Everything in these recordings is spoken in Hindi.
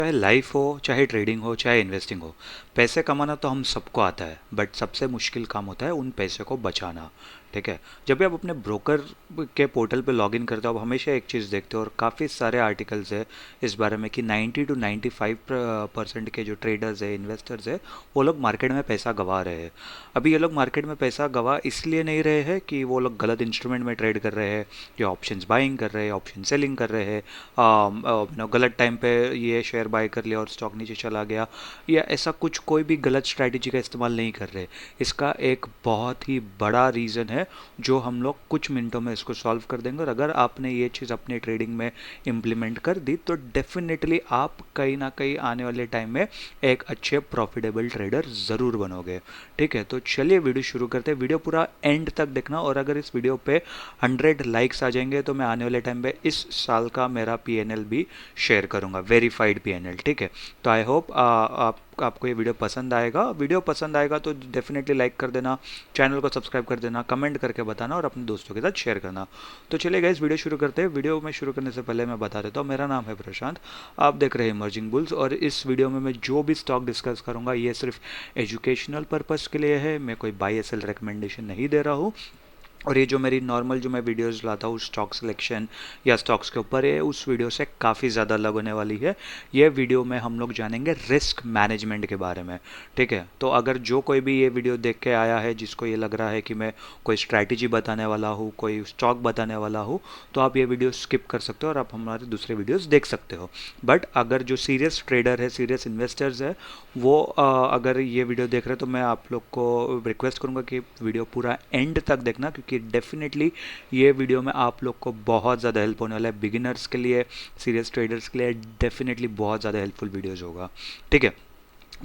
चाहे लाइफ हो, चाहे ट्रेडिंग हो, चाहे इन्वेस्टिंग हो, पैसे कमाना तो हम सबको आता है, बट सबसे मुश्किल काम होता है उन पैसे को बचाना। ठीक है। जब भी आप अपने ब्रोकर के पोर्टल पे लॉगिन करते हो, आप हमेशा एक चीज़ देखते हो, और काफ़ी सारे आर्टिकल्स है इस बारे में कि 90 to 95% के जो ट्रेडर्स है, इन्वेस्टर्स है, वो लोग मार्केट में पैसा गंवा रहे हैं। अभी ये लोग मार्केट में पैसा गंवा इसलिए नहीं रहे हैं कि वो लोग गलत इंस्ट्रूमेंट में ट्रेड कर रहे हैं, या ऑप्शंस बाइंग कर रहे हैं, ऑप्शन सेलिंग कर रहे हैं, गलत टाइम पे ये शेयर बाय कर लिया और स्टॉक नीचे चला गया, या ऐसा कुछ कोई भी गलत स्ट्रैटेजी का इस्तेमाल नहीं कर रहे। इसका एक बहुत ही बड़ा रीज़न है जो हम लोग कुछ मिनटों में इसको सॉल्व कर देंगे, और अगर आपने ये चीज़ अपने ट्रेडिंग में इम्प्लीमेंट कर दी तो डेफिनेटली आप कहीं ना कहीं आने वाले टाइम में एक अच्छे प्रॉफिटेबल ट्रेडर ज़रूर बनोगे। ठीक है, तो चलिए वीडियो शुरू करते हैं। वीडियो पूरा एंड तक देखना, और अगर इस वीडियो पे 100 लाइक्स आ जाएंगे तो मैं आने वाले टाइम पे इस साल का मेरा पीएनएल भी शेयर करूंगा, वेरीफाइड पीएनएल। ठीक है, तो आई होप आपको ये वीडियो पसंद आएगा। वीडियो पसंद आएगा तो डेफिनेटली लाइक कर देना, चैनल को सब्सक्राइब कर देना, कमेंट करके बताना और अपने दोस्तों के साथ शेयर करना। तो चलिए गाइस, वीडियो शुरू करते हैं। वीडियो में शुरू करने से पहले मैं बता देता हूँ, मेरा नाम है प्रशांत, आप देख रहे हैं इमर्जिंग बुल्स, और इस वीडियो में मैं जो भी स्टॉक डिस्कस करूंगा ये सिर्फ एजुकेशनल पर्पज़ के लिए है, मैं कोई बाय सेल रिकमेंडेशन नहीं दे रहा हूँ। और ये जो मेरी नॉर्मल जो मैं वीडियोस लाता हूँ स्टॉक सिलेक्शन या स्टॉक्स के ऊपर, है उस वीडियो से काफ़ी ज़्यादा अलग होने वाली है। ये वीडियो में हम लोग जानेंगे रिस्क मैनेजमेंट के बारे में। ठीक है, तो अगर जो कोई भी ये वीडियो देख के आया है जिसको ये लग रहा है कि मैं कोई स्ट्रैटेजी बताने वाला हूँ, कोई स्टॉक बताने वाला हूँ, तो आप ये वीडियो स्किप कर सकते हो और आप हमारे दूसरे वीडियोज़ देख सकते हो। बट अगर जो सीरियस ट्रेडर है, सीरियस इन्वेस्टर्स है, वो अगर ये वीडियो देख रहे हैं तो मैं आप लोग को रिक्वेस्ट करूँगा कि वीडियो पूरा एंड तक देखना, क्योंकि डेफिनेटली ये वीडियो में आप लोग को बहुत ज़्यादा हेल्प होने वाला है। बिगिनर्स के लिए, सीरियस ट्रेडर्स के लिए डेफिनेटली बहुत ज़्यादा हेल्पफुल वीडियोज़ होगा। ठीक है,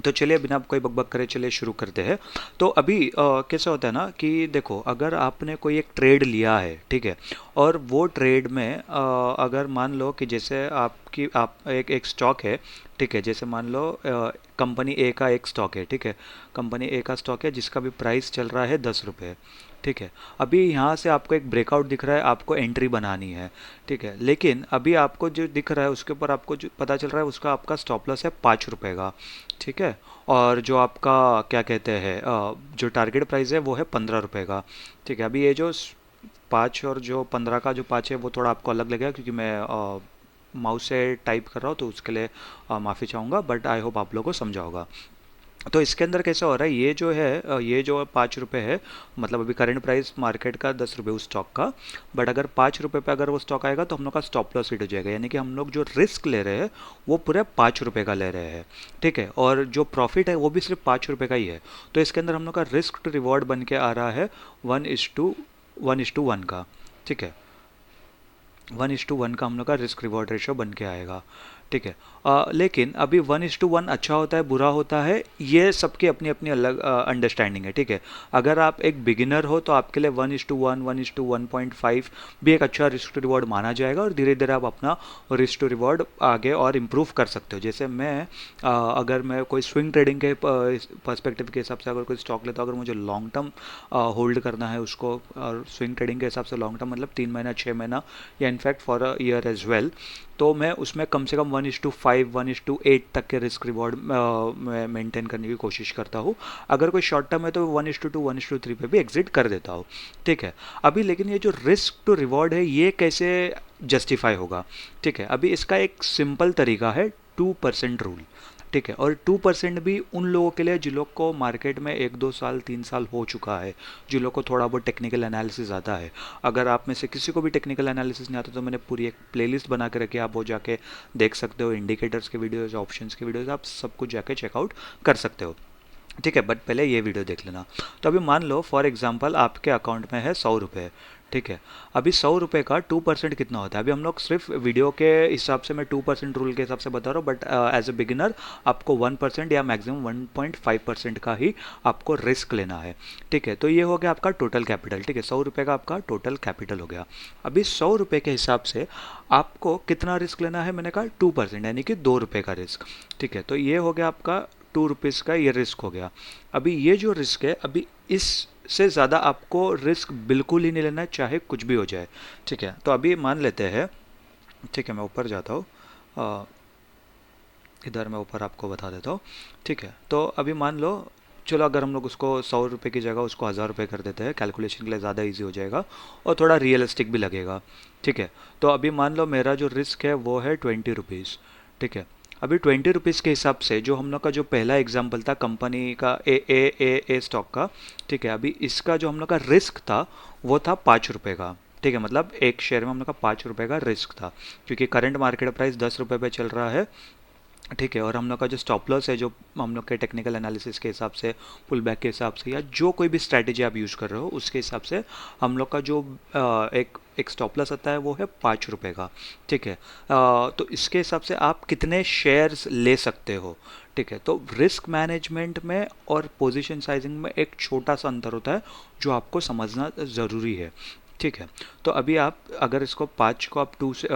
तो चलिए बिना कोई बकबक करे चलिए शुरू करते हैं। तो अभी कैसा होता है ना कि देखो, अगर आपने कोई एक ट्रेड लिया है, ठीक है, और वो ट्रेड में अगर मान लो कि जैसे आप एक एक स्टॉक है, ठीक है, जैसे मान लो कंपनी ए का एक स्टॉक है, ठीक है, कंपनी ए का स्टॉक है जिसका भी प्राइस चल रहा है 10 रुपये। ठीक है, अभी यहाँ से आपको एक ब्रेकआउट दिख रहा है, आपको एंट्री बनानी है। ठीक है, लेकिन अभी आपको जो दिख रहा है उसके ऊपर आपको जो पता चल रहा है उसका आपका स्टॉप लॉस है 5 रुपये का। ठीक है, और जो आपका क्या कहते हैं जो टारगेट प्राइस है वो है 15 रुपये का। ठीक है, अभी ये जो 5 और जो 15 का जो 5 है वो थोड़ा आपको अलग लगेगा, क्योंकि मैं माउस से टाइप कर रहा हूँ तो उसके लिए माफ़ी चाहूँगा, बट आई होप आप लोगों को समझा होगा। तो इसके अंदर कैसा हो रहा है, ये जो है ये जो 5 रुपये है, मतलब अभी करंट प्राइस मार्केट का 10 रुपये उस स्टॉक का, बट अगर 5 रुपये पे अगर वो स्टॉक आएगा तो हम लोग का स्टॉप लॉस हिट हो जाएगा, यानी कि हम लोग जो रिस्क ले रहे हैं वो पूरे 5 रुपये का ले रहे हैं। ठीक है, और जो प्रॉफिट है वो भी सिर्फ 5 रुपये का ही है। तो इसके अंदर हम लोग का रिस्क टू रिवॉर्ड बन के आ रहा है 1:1 का। ठीक है, 1:1 का हम लोग का रिस्क रिवॉर्ड रेशियो बन के आएगा। ठीक है, लेकिन अभी 1:1 अच्छा होता है, बुरा होता है, ये सबकी अपनी अपनी अलग अंडरस्टैंडिंग है। ठीक है, अगर आप एक बिगिनर हो तो आपके लिए 1:1, 1:1.5 भी एक अच्छा रिस्क टू रिवॉर्ड माना जाएगा, और धीरे धीरे आप अपना रिस्क टू रिवॉर्ड आगे और इम्प्रूव कर सकते हो। जैसे अगर मैं कोई स्विंग ट्रेडिंग के पर्सपेक्टिव के हिसाब से अगर कोई स्टॉक लेता हूँ, अगर मुझे लॉन्ग टर्म होल्ड करना है उसको, और स्विंग ट्रेडिंग के हिसाब से लॉन्ग टर्म मतलब 3 महीना, 6 महीना, या in fact for a year as well, तो मैं उसमें कम से कम 1:5, 1:8 तक के रिस्क रिवॉर्ड मेंटेन करने की कोशिश करता हूँ। अगर कोई शॉर्ट टर्म है तो 1:2, 1:3 पे भी एग्जिट कर देता हूँ। ठीक है, अभी लेकिन ये जो रिस्क टू रिवॉर्ड है ये कैसे जस्टिफाई होगा? ठीक है, अभी इसका एक सिंपल तरीका है, 2% रूल। ठीक है, और 2% भी उन लोगों के लिए जिन लोग को मार्केट में 1-2 साल 3 साल हो चुका है, जिन लोग को थोड़ा बहुत टेक्निकल एनालिसिस आता है। अगर आप में से किसी को भी टेक्निकल एनालिसिस नहीं आता तो मैंने पूरी एक प्लेलिस्ट बना के रखी है, आप वो जाके देख सकते हो। इंडिकेटर्स के वीडियोज़, ऑप्शंस के वीडियोज़, आप सब कुछ जाके चेकआउट कर सकते हो। ठीक है, बट पहले ये वीडियो देख लेना। तो अभी मान लो फॉर एग्जांपल आपके अकाउंट में है 100 रुपये। ठीक है, अभी 100 रुपये का 2% कितना होता है? अभी हम लोग सिर्फ वीडियो के हिसाब से, मैं 2% रूल के हिसाब से बता रहा हूँ, बट एज ए बिगिनर आपको 1% या मैक्सिमम 1.5% का ही आपको रिस्क लेना है। ठीक है, तो ये हो गया आपका टोटल कैपिटल। ठीक है, 100 रुपये का आपका टोटल कैपिटल हो गया। अभी 100 रुपये के हिसाब से आपको कितना रिस्क लेना है? मैंने कहा 2%, यानी कि 2 रुपये का रिस्क। ठीक है, तो ये हो गया आपका 2 रुपीज़ का ये रिस्क हो गया। अभी ये जो रिस्क है, अभी इससे ज़्यादा आपको रिस्क बिल्कुल ही नहीं लेना है, चाहे कुछ भी हो जाए। ठीक है, तो अभी मान लेते हैं, ठीक है, मैं ऊपर जाता हूँ। इधर मैं ऊपर आपको बता देता हूँ। ठीक है, तो अभी मान लो, चलो अगर हम लोग उसको 100 रुपये की जगह उसको 1000 रुपये कर देते हैं, कैलकुलेशन के लिए ज़्यादा इजी हो जाएगा और थोड़ा रियलिस्टिक भी लगेगा। ठीक है, तो अभी मान लो मेरा जो रिस्क है वो है 20 रुपीज़। ठीक है, अभी 20 रुपीज़ के हिसाब से जो हम लोग का जो पहला एग्जाम्पल था कंपनी का ए स्टॉक का, ठीक है, अभी इसका जो हम लोग का रिस्क था वो था 5 रुपये का। ठीक है, मतलब एक शेयर में हम लोग का 5 रुपये का रिस्क था, क्योंकि करंट मार्केट प्राइस 10 रुपये पे चल रहा है। ठीक है, और हम लोग का जो स्टॉप लॉस है, जो हम लोग के टेक्निकल एनालिसिस के हिसाब से, पुल बैक के हिसाब से, या जो कोई भी स्ट्रैटेजी आप यूज़ कर रहे हो उसके हिसाब से हम लोग का जो एक स्टॉप लॉस आता है वो है 5 रुपये का। ठीक है, तो इसके हिसाब से आप कितने शेयर्स ले सकते हो। ठीक है, तो रिस्क मैनेजमेंट में और पोजीशन साइजिंग में एक छोटा सा अंतर होता है जो आपको समझना ज़रूरी है। ठीक है, तो अभी आप अगर इसको 5 को आप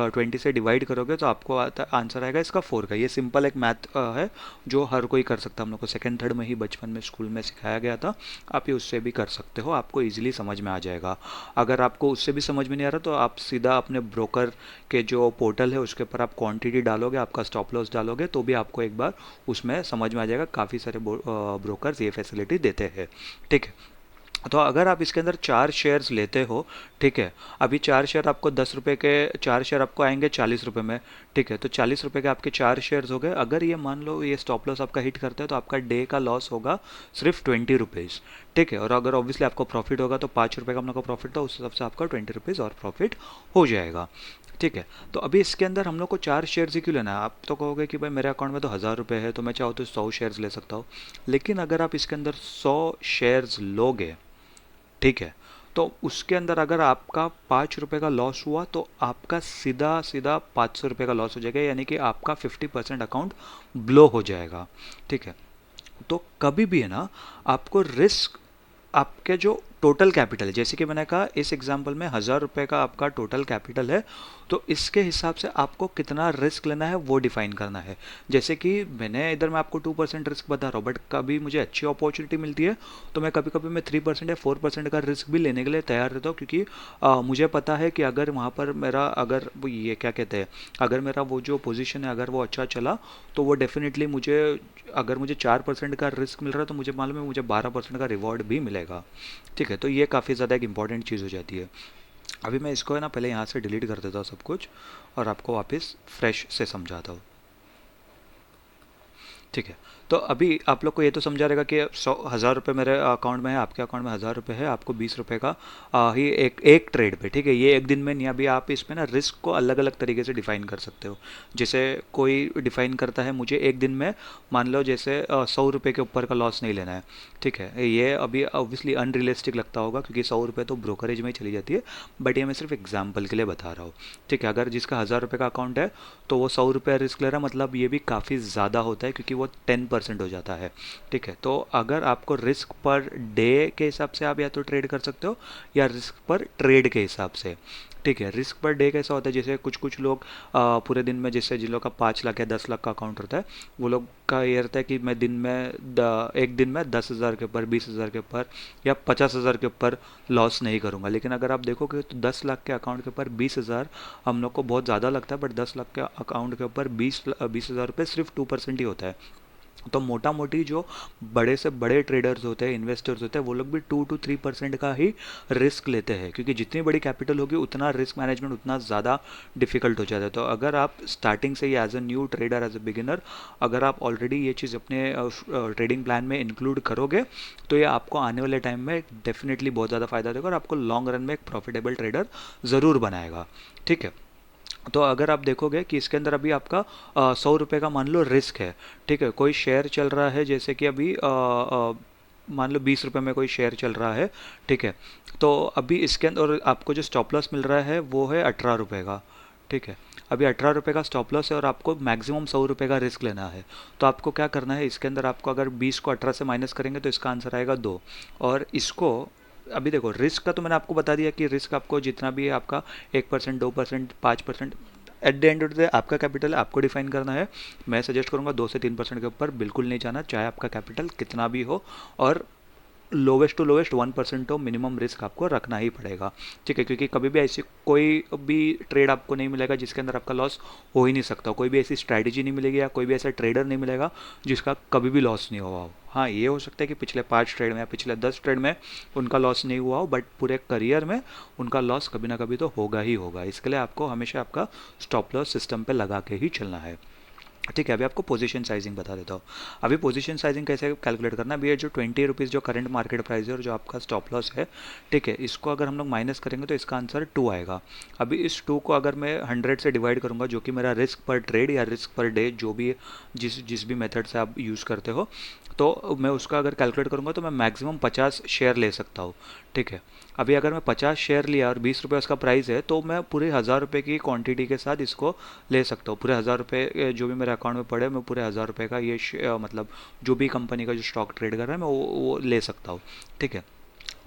20 से डिवाइड करोगे तो आपको आंसर आएगा इसका 4 का। ये सिंपल एक मैथ है जो हर कोई कर सकता है, हम लोग को सेकंड थर्ड में ही बचपन में स्कूल में सिखाया गया था। आप ये उससे भी कर सकते हो, आपको इजीली समझ में आ जाएगा। अगर आपको उससे भी समझ में नहीं आ रहा तो आप सीधा अपने ब्रोकर के जो पोर्टल है उसके ऊपर आप क्वांटिटी डालोगे, आपका स्टॉप लॉस डालोगे, तो भी आपको एक बार उसमें समझ में आ जाएगा। काफ़ी सारे ब्रोकर्स ये फैसिलिटी देते हैं। ठीक है, तो अगर आप इसके अंदर 4 शेयर्स लेते हो, ठीक है, अभी 4 शेयर आपको 10 रुपये के, 4 शेयर आपको आएंगे 40 रुपये में। ठीक है, तो 40 रुपये के आपके 4 शेयर्स हो गए। अगर ये मान लो ये स्टॉप लॉस आपका हिट करता है तो आपका डे का लॉस होगा सिर्फ 20 रुपीज़। ठीक है, और अगर ऑब्वियसली आपको प्रॉफिट होगा तो 5 रुपये का हम लोग का प्रॉफिट था, उस हिसाब से आपका 20 रुपीज़ और प्रॉफिट हो जाएगा। ठीक है, तो अभी इसके अंदर हम लोग को 4 शेयर्स ही क्यों लेना है। आप तो कहोगे कि भाई मेरे अकाउंट में तो 1000 रुपये है तो मैं चाहूँ तो 100 शेयर्स ले सकता हूँ। लेकिन अगर आप इसके अंदर 100 शेयर्स लोगे, ठीक है, तो उसके अंदर अगर आपका 5 रुपये का लॉस हुआ तो आपका सीधा सीधा 500 रुपये का लॉस हो जाएगा, यानी कि आपका 50% अकाउंट ब्लो हो जाएगा। ठीक है, तो कभी भी है ना, आपको रिस्क आपके जो टोटल कैपिटल है, जैसे कि मैंने कहा इस एग्जांपल में 1000 रुपये का आपका टोटल कैपिटल है, तो इसके हिसाब से आपको कितना रिस्क लेना है वो डिफाइन करना है। जैसे कि मैंने इधर मैं आपको 2% रिस्क बता रहा हूँ, बट कभी मुझे अच्छी अपॉर्चुनिटी मिलती है तो मैं कभी कभी मैं 3% या 4% का रिस्क भी लेने के लिए तैयार रहता हूँ, क्योंकि मुझे पता है कि अगर वहाँ पर मेरा, अगर वो ये क्या कहते हैं, अगर मेरा वो जो पोजीशन है अगर वो अच्छा चला तो वो डेफिनेटली मुझे, अगर मुझे 4% का रिस्क मिल रहा है तो मुझे मालूम है मुझे 12% का रिवॉर्ड भी मिलेगा। ठीक है, तो ये काफ़ी ज़्यादा एक इंपॉर्टेंट चीज़ हो जाती है। अभी मैं इसको है ना पहले यहाँ से डिलीट कर देता हूँ सब कुछ और आपको वापस फ्रेश से समझाता हूँ। ठीक है, तो अभी आप लोग को ये तो समझा रहेगा कि 1000 रुपये मेरे अकाउंट में है, आपके अकाउंट में 1000 रुपये है, आपको 20 रुपये का ही एक एक ट्रेड पे, ठीक है, ये एक दिन में नहीं। अभी आप इसमें ना रिस्क को अलग अलग तरीके से डिफाइन कर सकते हो। जैसे कोई डिफाइन करता है मुझे एक दिन में, मान लो जैसे 100 रुपये के ऊपर का लॉस नहीं लेना है। ठीक है, ये अभी ऑब्वियसली अनरियलिस्टिक लगता होगा क्योंकि 100 रुपये तो ब्रोकरेज में ही चली जाती है, बट ये मैं सिर्फ एग्जाम्पल के लिए बता रहा हूँ। ठीक है, अगर जिसका 1000 रुपये का अकाउंट है तो वो 100 रुपये रिस्क ले रहा है, मतलब ये भी काफ़ी ज़्यादा होता है क्योंकि वो 10% हो जाता है। ठीक है, तो अगर आपको रिस्क पर डे के हिसाब से आप या तो ट्रेड कर सकते हो या रिस्क पर ट्रेड के हिसाब से। ठीक है, रिस्क पर डे कैसा होता है, जैसे कुछ कुछ लोग पूरे दिन में, जैसे जिन लोग का 5 लाख या 10 लाख का अकाउंट रहता है, वो लोग का ये रहता है कि मैं दिन में एक दिन में 10,000 के ऊपर, 20,000 के ऊपर या 50,000 के ऊपर लॉस नहीं करूंगा। लेकिन अगर आप देखोगे तो 10 लाख के अकाउंट के ऊपर 20,000 हम लोग को बहुत ज़्यादा लगता है, बट 10 लाख के अकाउंट के ऊपर 20,000 रुपये सिर्फ 2% ही होता है। तो मोटा मोटी जो बड़े से बड़े ट्रेडर्स होते हैं, इन्वेस्टर्स होते हैं, वो लोग भी 2 to 3% का ही रिस्क लेते हैं, क्योंकि जितनी बड़ी कैपिटल होगी उतना रिस्क मैनेजमेंट उतना ज़्यादा डिफिकल्ट हो जाता है। तो अगर आप स्टार्टिंग से ही as a new trader, as a beginner, अगर आप ऑलरेडी ये चीज़ अपने ट्रेडिंग प्लान में इंक्लूड करोगे तो ये आपको आने वाले टाइम में डेफिनेटली बहुत ज़्यादा फायदा देगा और आपको लॉन्ग रन में एक प्रॉफिटेबल ट्रेडर ज़रूर बनाएगा। ठीक है, तो अगर आप देखोगे कि इसके अंदर अभी आपका 100 रुपये का मान लो रिस्क है। ठीक है, कोई शेयर चल रहा है, जैसे कि अभी मान लो 20 रुपये में कोई शेयर चल रहा है। ठीक है, तो अभी इसके अंदर आपको जो स्टॉप लॉस मिल रहा है वो है 18 रुपये का। ठीक है, अभी 18 रुपये का स्टॉप लॉस है और आपको मैक्सिमम 100 रुपये का रिस्क लेना है। तो आपको क्या करना है, इसके अंदर आपको अगर 20 को 18 से माइनस करेंगे तो इसका आंसर आएगा 2। और इसको अभी देखो, रिस्क का तो मैंने आपको बता दिया कि रिस्क आपको जितना भी है आपका 1%, 2%, 5%, at the end of the day आपका कैपिटल आपको डिफाइन करना है। मैं सजेस्ट करूंगा 2 से 3% के ऊपर बिल्कुल नहीं जाना, चाहे आपका कैपिटल कितना भी हो। और लोवेस्ट टू लोवेस्ट 1% तो मिनिमम रिस्क आपको रखना ही पड़ेगा, ठीक है, क्योंकि कभी भी ऐसी कोई भी ट्रेड आपको नहीं मिलेगा जिसके अंदर आपका लॉस हो ही नहीं सकता, कोई भी ऐसी स्ट्रैटेजी नहीं मिलेगी या कोई भी ऐसा ट्रेडर नहीं मिलेगा जिसका कभी भी लॉस नहीं हुआ हो। हाँ, ये हो सकता है कि पिछले 5 ट्रेड में या पिछले 10 ट्रेड में उनका लॉस नहीं हुआ हो, बट पूरे करियर में उनका लॉस कभी ना कभी तो होगा ही होगा। इसके लिए आपको हमेशा आपका स्टॉप लॉस सिस्टम पे लगा के ही चलना है, ठीक है। अभी आपको पोजीशन साइजिंग बता देता हूँ। अभी पोजीशन साइजिंग कैसे कैलकुलेट करना है, अभी ये जो 20 रुपीज़ जो करंट मार्केट प्राइस है और जो आपका स्टॉप लॉस है, ठीक है, इसको अगर हम लोग माइनस करेंगे तो इसका आंसर 2 आएगा। अभी इस 2 को अगर मैं 100 से डिवाइड करूँगा, जो कि मेरा रिस्क पर ट्रेड या रिस्क पर डे जो भी जिस जिस भी मेथड से आप यूज़ करते हो, तो मैं उसका अगर कैलकुलेट करूँगा तो मैं मैक्सिमम 50 शेयर ले सकता हूँ, ठीक है। अभी अगर मैं 50 शेयर लिया और 20 रुपये उसका प्राइस है, तो मैं पूरे 1000 रुपये की क्वांटिटी के साथ इसको ले सकता हूँ। पूरे 1000 रुपये जो भी मेरे अकाउंट में पड़े, मैं पूरे 1000 रुपये का ये मतलब जो भी कंपनी का जो स्टॉक ट्रेड कर रहा है मैं वो ले सकता हूँ, ठीक है।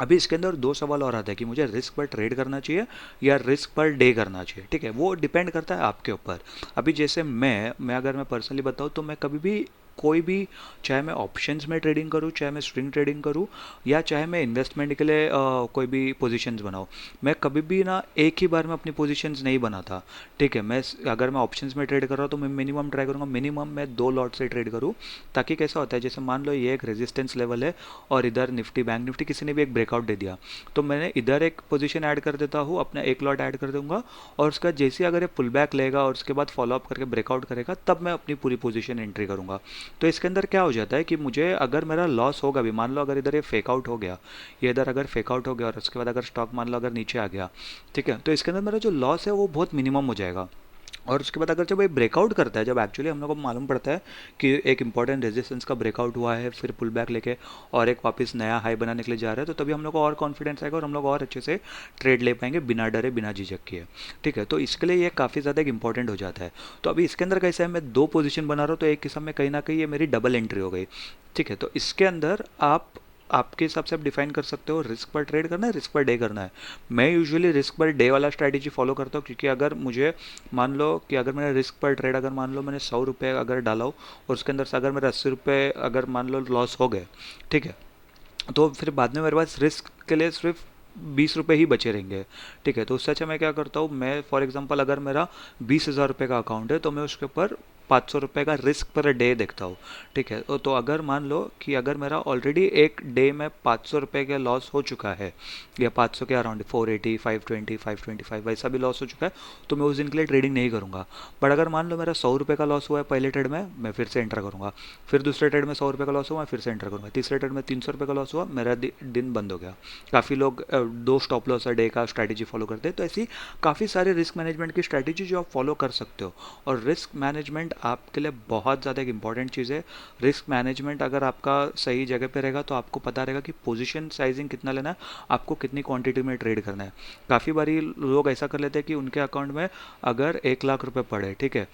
अभी इसके अंदर दो सवाल और आता है कि मुझे रिस्क पर ट्रेड करना चाहिए या रिस्क पर डे करना चाहिए, ठीक है। वो डिपेंड करता है आपके ऊपर। अभी जैसे मैं अगर मैं पर्सनली बताऊँ तो मैं कभी भी कोई भी, चाहे मैं ऑप्शंस में ट्रेडिंग करूँ, चाहे मैं स्विंग ट्रेडिंग करूँ, या चाहे मैं इन्वेस्टमेंट के लिए कोई भी पोजीशंस बनाऊँ, मैं कभी भी ना एक ही बार में अपनी पोजीशंस नहीं बनाता, ठीक है। अगर मैं ऑप्शंस में ट्रेड कर रहा हूँ तो मैं मिनिमम ट्राई करूँगा, मिनिमम मैं 2 लॉट से ट्रेड करूँ, ताकि कैसा होता है, जैसे मान लो ये एक रेजिस्टेंस लेवल है और इधर निफ्टी बैंक निफ्टी किसी ने भी एक ब्रेकआउट दे दिया, तो मैंने इधर एक पोजीशन ऐड कर देता हूँ, अपना एक लॉट ऐड कर दूंगा, और उसका जैसे अगर ये पुल बैक लेगा और उसके बाद फॉलोअप करके ब्रेकआउट करेगा, तब मैं अपनी पूरी पोजीशन एंट्री करूंगा। तो इसके अंदर क्या हो जाता है कि मुझे अगर मेरा लॉस होगा भी, मान लो अगर इधर ये फेक आउट हो गया, ये इधर अगर फेक आउट हो गया और उसके बाद अगर स्टॉक मान लो अगर नीचे आ गया, ठीक है, तो इसके अंदर मेरा जो लॉस है वो बहुत मिनिमम हो जाएगा। और उसके बाद अगर जब ये ब्रेकआउट करता है, जब एक्चुअली हम लोग को मालूम पड़ता है कि एक इंपॉर्टेंट रेजिस्टेंस का ब्रेकआउट हुआ है, फिर पुल बैक लेके और एक वापस नया हाई बनाने के लिए जा रहा है, तो तभी हम लोग को और कॉन्फिडेंस आएगा और हम लोग और अच्छे से ट्रेड ले पाएंगे बिना डरे बिना झिझक किए, ठीक है। तो इसके लिए ये काफ़ी ज़्यादा एक इंपॉर्टेंट हो जाता है। तो अभी इसके अंदर कैसा है, मैं 2 पोजीशन बना रहा हूँ, तो एक किस्म में कहीं ना कहीं ये मेरी डबल एंट्री हो गई, ठीक है। तो इसके अंदर आपके हिसाब से आप डिफाइन कर सकते हो रिस्क पर ट्रेड करना है, रिस्क पर डे करना है। मैं यूजुअली रिस्क पर डे वाला स्ट्रैटेजी फॉलो करता हूँ, क्योंकि अगर मुझे मान लो कि अगर मैंने रिस्क पर ट्रेड, अगर मान लो मैंने 100 रुपये अगर डाला हो और उसके अंदर से अगर मेरे 80 रुपये अगर मान लो लॉस हो गए, ठीक है, तो फिर बाद में मेरे पास रिस्क के लिए सिर्फ 20 रुपये ही बचे रहेंगे, ठीक है। तो उससे अच्छा मैं क्या करता हूँ, मैं फॉर एग्जांपल अगर मेरा 20,000 रुपये का अकाउंट है, तो मैं उसके ऊपर 500 रुपये का रिस्क पर डे देखता हूँ, ठीक है। तो अगर मान लो कि अगर मेरा ऑलरेडी एक डे में 500 रुपये का लॉस हो चुका है, या 500 के अराउंड 480, 520, 525 वैसा भी लॉस हो चुका है, तो मैं उस दिन के लिए ट्रेडिंग नहीं करूँगा। बट अगर मान लो मेरा 100 रुपये का लॉस हुआ है पहले ट्रेड में, मैं फिर से एंटर करूँगा, फिर दूसरे ट्रेड में 100 रुपये का लॉस हुआ, मैं फिर से एंटर करूँगा, तीसरे ट्रेड में 300 रुपये का लॉस हुआ, मेरा दिन बंद हो गया। काफ़ी लोग 2 स्टॉप लॉस डे का स्ट्रैटेजी फॉलो करते हैं। तो ऐसी काफ़ी सारे रिस्क मैनेजमेंट की स्ट्रैटेजी जो आप फॉलो कर सकते हो, और रिस्क मैनेजमेंट आपके लिए बहुत ज़्यादा एक इंपॉर्टेंट चीज़ है। रिस्क मैनेजमेंट अगर आपका सही जगह पे रहेगा तो आपको पता रहेगा कि पोजीशन साइजिंग कितना लेना है, आपको कितनी क्वांटिटी में ट्रेड करना है। काफ़ी बारी लोग ऐसा कर लेते हैं कि उनके अकाउंट में अगर 1 लाख रुपए पड़े, ठीक है,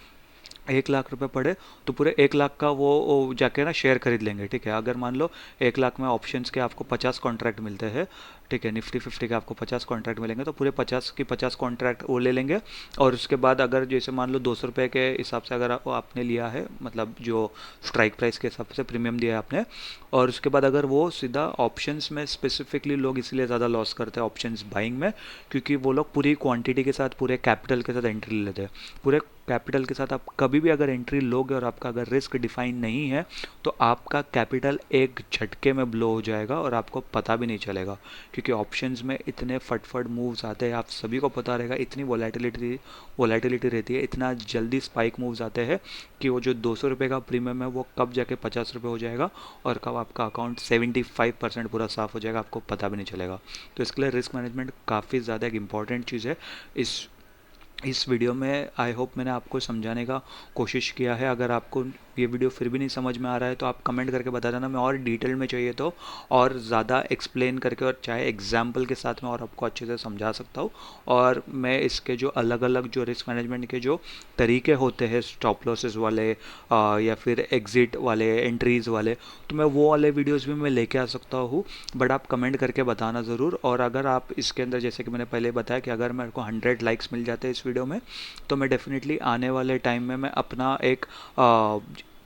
1 लाख रुपए पड़े, तो पूरे 1 लाख का वो जाके ना शेयर खरीद लेंगे, ठीक है। अगर मान लो 1 लाख में ऑप्शंस के आपको 50 कॉन्ट्रैक्ट मिलते हैं, ठीक है, निफ्टी 50 के आपको 50 कॉन्ट्रैक्ट मिलेंगे, तो पूरे 50 की 50 कॉन्ट्रैक्ट वो ले लेंगे। और उसके बाद अगर जैसे मान लो 200 रुपये के हिसाब से अगर आपने लिया है, मतलब जो स्ट्राइक प्राइस के हिसाब से प्रीमियम दिया है आपने, और उसके बाद अगर वो सीधा ऑप्शंस में, स्पेसिफिकली लोग इसलिए ज़्यादा लॉस करते हैं ऑप्शंस बाइंग में, क्योंकि वो लोग पूरी क्वांटिटी के साथ, पूरे कैपिटल के साथ एंट्री ले लेते हैं। पूरे कैपिटल के साथ आप कभी भी अगर एंट्री लोगे और आपका अगर रिस्क डिफाइन नहीं है, तो आपका कैपिटल एक झटके में ब्लो हो जाएगा और आपको पता भी नहीं चलेगा, क्योंकि ऑप्शंस में इतने फटफट मूव्स आते हैं, आप सभी को पता रहेगा, इतनी वोलेटिलिटी रहती है, इतना जल्दी स्पाइक मूव्स आते हैं कि वो जो 200 रुपये का प्रीमियम है वो कब जाके 50 रुपये हो जाएगा और कब आपका अकाउंट 75% पूरा साफ हो जाएगा, आपको पता भी नहीं चलेगा। तो इसके लिए रिस्क मैनेजमेंट काफ़ी ज़्यादा एक इंपॉर्टेंट चीज़ है। इस वीडियो में आई होप मैंने आपको समझाने का कोशिश किया है। अगर आपको ये वीडियो फिर भी नहीं समझ में आ रहा है तो आप कमेंट करके बता देना, मैं और डिटेल में चाहिए तो और ज़्यादा एक्सप्लेन करके और चाहे एग्जाम्पल के साथ में और आपको अच्छे से समझा सकता हूँ। और मैं इसके जो अलग अलग जो रिस्क मैनेजमेंट के जो तरीके होते हैं, स्टॉप लॉसेस वाले या फिर एग्जिट वाले, एंट्रीज़ वाले, तो मैं वो वाले वीडियोज़ भी मैं लेके आ सकता हूँ। बट आप कमेंट करके बताना ज़रूर। और अगर आप इसके अंदर, जैसे कि मैंने पहले बताया कि अगर मेरे को 100 लाइक्स मिल जाते हैं इस वीडियो में, तो मैं डेफिनेटली आने वाले टाइम में मैं अपना एक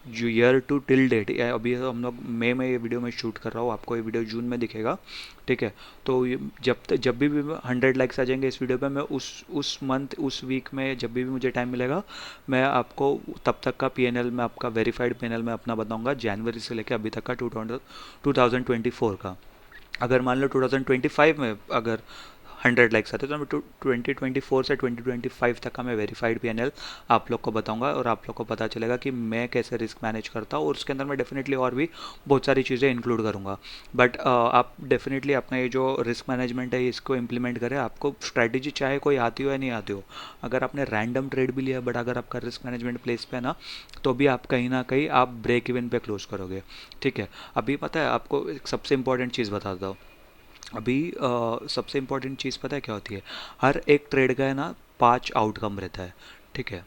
जो ईयर टू टिल डेट, अभी हम लोग मई में ये वीडियो में शूट कर रहा हूँ, आपको ये वीडियो जून में दिखेगा, ठीक है। तो जब भी 100 लाइक्स आ जाएंगे इस वीडियो पे, मैं उस मंथ उस वीक में जब भी मुझे टाइम मिलेगा, मैं आपको तब तक का पीएनएल में, आपका वेरीफाइड पीएनएल में अपना बताऊंगा, जनवरी से लेकर अभी तक का 2024 का। अगर मान लो 2025 में अगर 100 लाइक्स आते तो मैं 2024 से 2025 तक का मैं वेरीफाइड पीएनएल आप लोग को बताऊंगा, और आप लोग को पता चलेगा कि मैं कैसे रिस्क मैनेज करता हूँ, और उसके अंदर मैं डेफिनेटली और भी बहुत सारी चीज़ें इंक्लूड करूँगा। बट आप डेफिनेटली अपना ये जो रिस्क मैनेजमेंट है इसको इम्प्लीमेंट करें। आपको स्ट्रैटेजी चाहे कोई आती हो या नहीं आती हो, अगर आपने रैंडम ट्रेड भी लिया बट अगर आपका रिस्क मैनेजमेंट प्लेस पे है ना, तो भी आप कहीं ना कहीं आप ब्रेक इवन पे क्लोज करोगे, ठीक है। अभी पता है आपको एक सबसे इंपॉर्टेंट चीज़ बताता हूँ। अभी सबसे इम्पोर्टेंट चीज़ पता है क्या होती है? हर एक ट्रेड का है ना 5 आउटकम रहता है, ठीक है।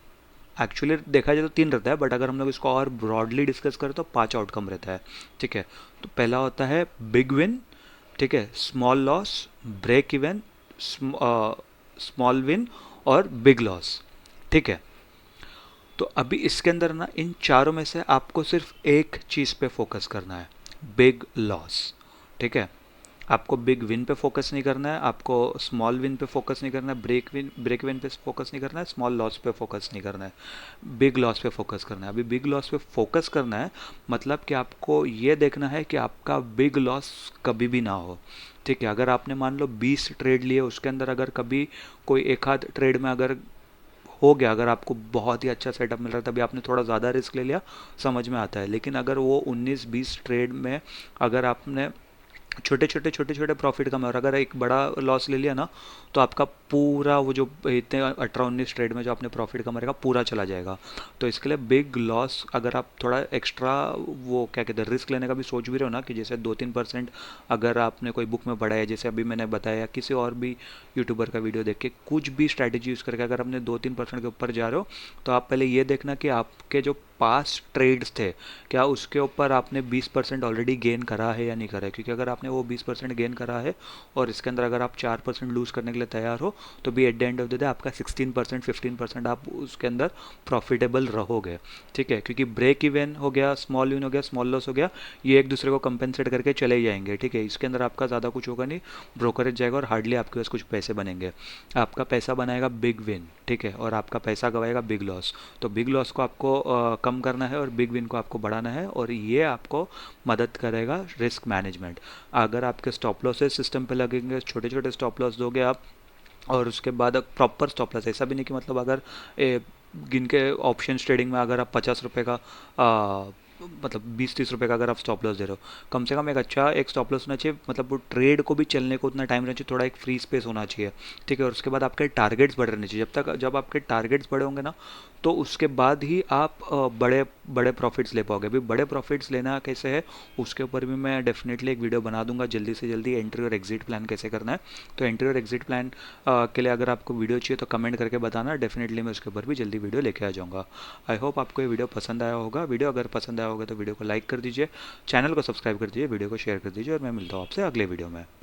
एक्चुअली देखा जाए तो 3 रहता है, बट अगर हम लोग इसको और ब्रॉडली डिस्कस करें तो 5 आउटकम रहता है, ठीक है। तो पहला होता है बिग विन, ठीक है, small loss, break even, small win और बिग लॉस, ठीक है। तो अभी इसके अंदर ना इन चारों में से आपको सिर्फ एक चीज़ पे फोकस करना है, बिग लॉस, ठीक है। आपको बिग विन पे फोकस नहीं करना है, आपको स्मॉल विन पे फोकस नहीं करना है, ब्रेक विन पे फोकस नहीं करना है, स्मॉल लॉस पे फोकस नहीं करना है, बिग लॉस पे फोकस करना है। अभी बिग लॉस पे फोकस करना है मतलब कि आपको ये देखना है कि आपका बिग लॉस कभी भी ना हो, ठीक है। अगर आपने मान लो 20 ट्रेड लिए, उसके अंदर अगर कभी कोई एक आध ट्रेड में अगर हो गया, अगर आपको बहुत ही अच्छा सेटअप मिल रहा है तभी आपने थोड़ा ज़्यादा रिस्क ले लिया, समझ में आता है। लेकिन अगर वो 19-20 ट्रेड में अगर आपने छोटे छोटे प्रॉफिट कमाए और अगर एक बड़ा लॉस ले लिया ना, तो आपका पूरा वो जो इतने 18-19 ट्रेड में जो आपने प्रॉफिट कमाएगा पूरा चला जाएगा। तो इसके लिए बिग लॉस, अगर आप थोड़ा एक्स्ट्रा वो क्या कहते हैं रिस्क लेने का भी सोच भी रहे हो ना, कि जैसे 2-3% अगर आपने कोई बुक में पढ़ा है, जैसे अभी मैंने बताया, किसी और भी यूट्यूबर का वीडियो देख के कुछ भी स्ट्रैटेजी यूज़ करके अगर आपने 2-3% के ऊपर जा रहे हो, तो आप पहले ये देखना कि आपके जो पास ट्रेड्स थे, क्या उसके ऊपर आपने 20% ऑलरेडी गेन करा है या नहीं करा है। क्योंकि अगर आपने वो 20% गेन करा है और इसके अंदर अगर आप 4% लूज़ करने के लिए तैयार हो, तो भी at the end of the day आपका 16% 15% आप उसके अंदर प्रॉफिटेबल रहोगे, ठीक है। क्योंकि ब्रेक इवन हो गया, स्मॉल विन हो गया, स्मॉल लॉस हो गया, ये एक दूसरे को कंपेंसेट करके चले जाएंगे, ठीक है। इसके अंदर आपका ज़्यादा कुछ होगा नहीं, ब्रोकरेज जाएगा और हार्डली आपके पास कुछ पैसे बनेंगे। आपका पैसा बनाएगा बिग विन, ठीक है, और आपका पैसा गवाएगा बिग लॉस। तो बिग लॉस को आपको कम करना है और बिग विन को आपको बढ़ाना है, और ये आपको मदद करेगा रिस्क मैनेजमेंट। अगर आपके स्टॉप लॉसेस सिस्टम पे लगेंगे, छोटे छोटे स्टॉप लॉस दोगे आप, और उसके बाद प्रॉपर स्टॉप लॉस, ऐसा भी नहीं कि मतलब अगर गिन के ऑप्शन ट्रेडिंग में अगर आप 50 रुपये का मतलब 20-30 रुपये का अगर आप स्टॉप लॉस दे रहे हो, कम से कम एक अच्छा एक स्टॉप लॉस होना चाहिए, मतलब वो ट्रेड को भी चलने को उतना टाइम रहना चाहिए, थोड़ा एक फ्री स्पेस होना चाहिए, ठीक है। और उसके बाद आपके टारगेट्स बढ़ रहने चाहिए। जब आपके टारगेट्स बड़े होंगे ना, तो उसके बाद ही आप बड़े बड़े प्रॉफिट्स ले पाओगे। अभी बड़े प्रॉफिट्स लेना कैसे है, उसके ऊपर भी मैं डेफिनेटली एक वीडियो बना दूंगा जल्दी से जल्दी, एंट्री और एग्जिट प्लान कैसे करना है। तो एंट्री और एग्जिट प्लान के लिए अगर आपको वीडियो चाहिए तो कमेंट करके बताना, डेफिनेटली मैं उसके ऊपर भी जल्दी वीडियो लेके आ जाऊँगा। आई होप आपको ये वीडियो पसंद आया होगा। वीडियो अगर पसंद आया होगा तो वीडियो को लाइक कर दीजिए, चैनल को सब्सक्राइब कर दीजिए, वीडियो को शेयर कर दीजिए, और मैं मिलता हूँ आपसे अगले वीडियो में।